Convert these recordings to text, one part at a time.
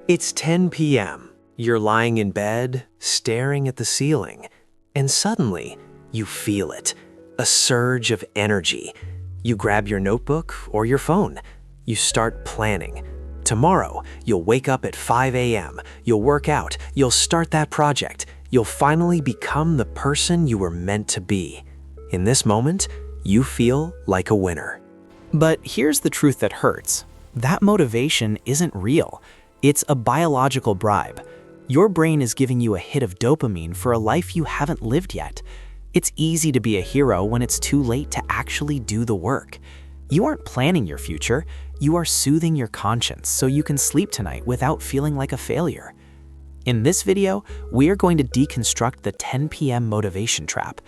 It's 10 p.m. You're lying in bed, staring at the ceiling, and suddenly you feel it, a surge of energy. You grab your notebook or your phone. You start planning. Tomorrow, you'll wake up at 5 a.m., you'll work out, you'll start that project, you'll finally become the person you were meant to be. In this moment, you feel like a winner. But here's the truth that hurts. That motivation isn't real. It's a biological bribe. Your brain is giving you a hit of dopamine for a life you haven't lived yet. It's easy to be a hero when it's too late to actually do the work. You aren't planning your future, you are soothing your conscience so you can sleep tonight without feeling like a failure. In this video, we are going to deconstruct the 10 p.m. motivation trap.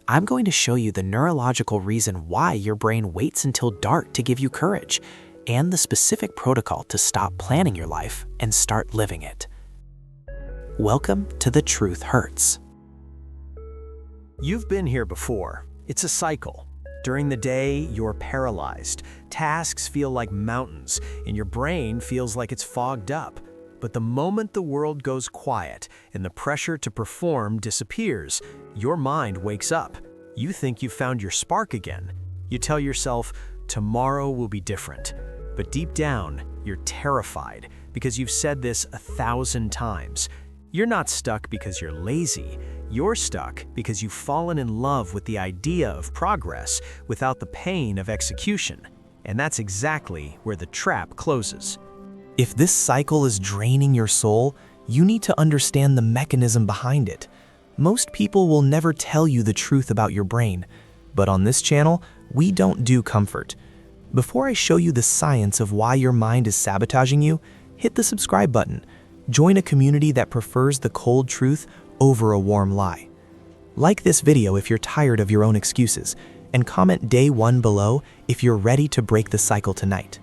I'm going to show you the neurological reason why your brain waits until dark to give you courage, and the specific protocol to stop planning your life and start living it. Welcome to The Truth Hurts. You've been here before. It's a cycle. During the day, you're paralyzed. Tasks feel like mountains, and your brain feels like it's fogged up. But the moment the world goes quiet and the pressure to perform disappears, your mind wakes up. You think you've found your spark again. You tell yourself, tomorrow will be different. But deep down, you're terrified because you've said this 1,000 times. You're not stuck because you're lazy. You're stuck because you've fallen in love with the idea of progress without the pain of execution. And that's exactly where the trap closes. If this cycle is draining your soul, you need to understand the mechanism behind it. Most people will never tell you the truth about your brain, but on this channel, we don't do comfort. Before I show you the science of why your mind is sabotaging you, hit the subscribe button. Join a community that prefers the cold truth over a warm lie. Like this video if you're tired of your own excuses, and comment day 1 below if you're ready to break the cycle tonight.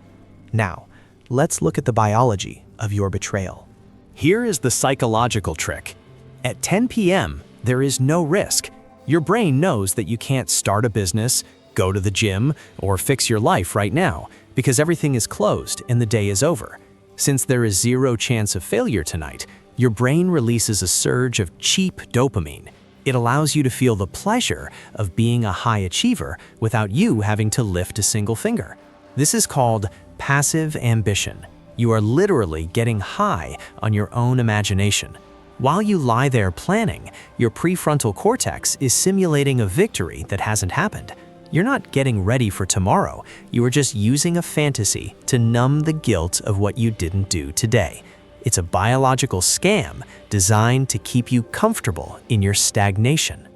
Now, let's look at the biology of your betrayal. Here is the psychological trick. At 10 p.m., there is no risk. Your brain knows that you can't start a business, go to the gym, or fix your life right now because everything is closed and the day is over. Since there is zero chance of failure tonight, your brain releases a surge of cheap dopamine. It allows you to feel the pleasure of being a high achiever without you having to lift a single finger. This is called passive ambition. You are literally getting high on your own imagination. While you lie there planning, your prefrontal cortex is simulating a victory that hasn't happened. You're not getting ready for tomorrow. You are just using a fantasy to numb the guilt of what you didn't do today. It's a biological scam designed to keep you comfortable in your stagnation.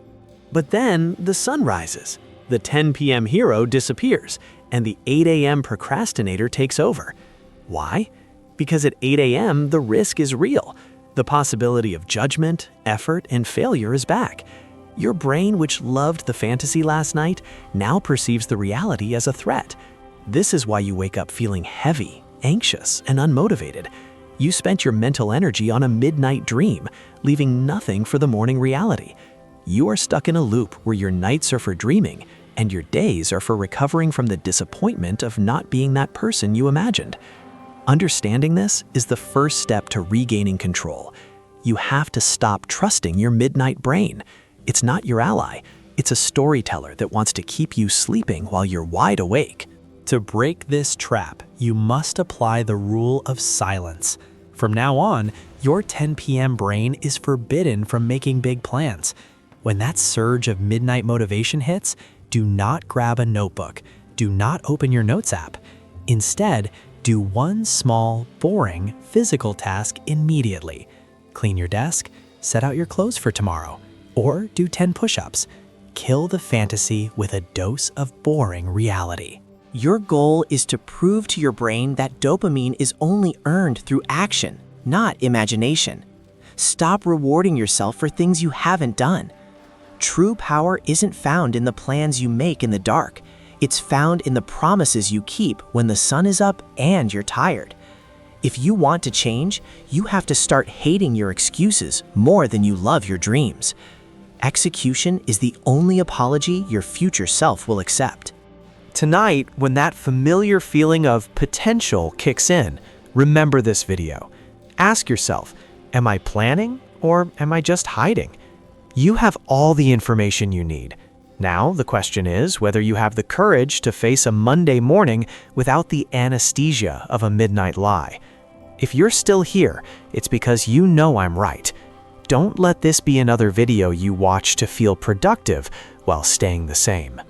But then the sun rises. The 10 p.m. hero disappears, and the 8 a.m. procrastinator takes over. Why? Because at 8 a.m. the risk is real. The possibility of judgment, effort, and failure is back. Your brain, which loved the fantasy last night, now perceives the reality as a threat. This is why you wake up feeling heavy, anxious, and unmotivated. You spent your mental energy on a midnight dream, leaving nothing for the morning reality. You are stuck in a loop where your nights are for dreaming, and your days are for recovering from the disappointment of not being that person you imagined. Understanding this is the first step to regaining control. You have to stop trusting your midnight brain. It's not your ally. It's a storyteller that wants to keep you sleeping while you're wide awake. To break this trap, you must apply the rule of silence. From now on, your 10 p.m. brain is forbidden from making big plans. When that surge of midnight motivation hits, do not grab a notebook. Do not open your notes app. Instead, do one small, boring, physical task immediately. Clean your desk, set out your clothes for tomorrow, or do 10 push-ups. Kill the fantasy with a dose of boring reality. Your goal is to prove to your brain that dopamine is only earned through action, not imagination. Stop rewarding yourself for things you haven't done. True power isn't found in the plans you make in the dark. It's found in the promises you keep when the sun is up and you're tired. If you want to change, you have to start hating your excuses more than you love your dreams. Execution is the only apology your future self will accept. Tonight, when that familiar feeling of potential kicks in, remember this video. Ask yourself, am I planning or am I just hiding? You have all the information you need. Now, the question is whether you have the courage to face a Monday morning without the anesthesia of a midnight lie. If you're still here, it's because you know I'm right. Don't let this be another video you watch to feel productive while staying the same.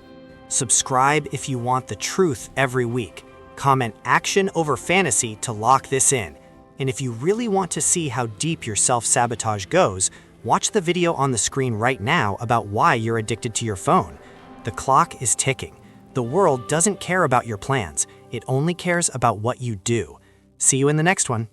Subscribe if you want the truth every week. Comment action over fantasy to lock this in. And if you really want to see how deep your self-sabotage goes, watch the video on the screen right now about why you're addicted to your phone. The clock is ticking. The world doesn't care about your plans. It only cares about what you do. See you in the next one.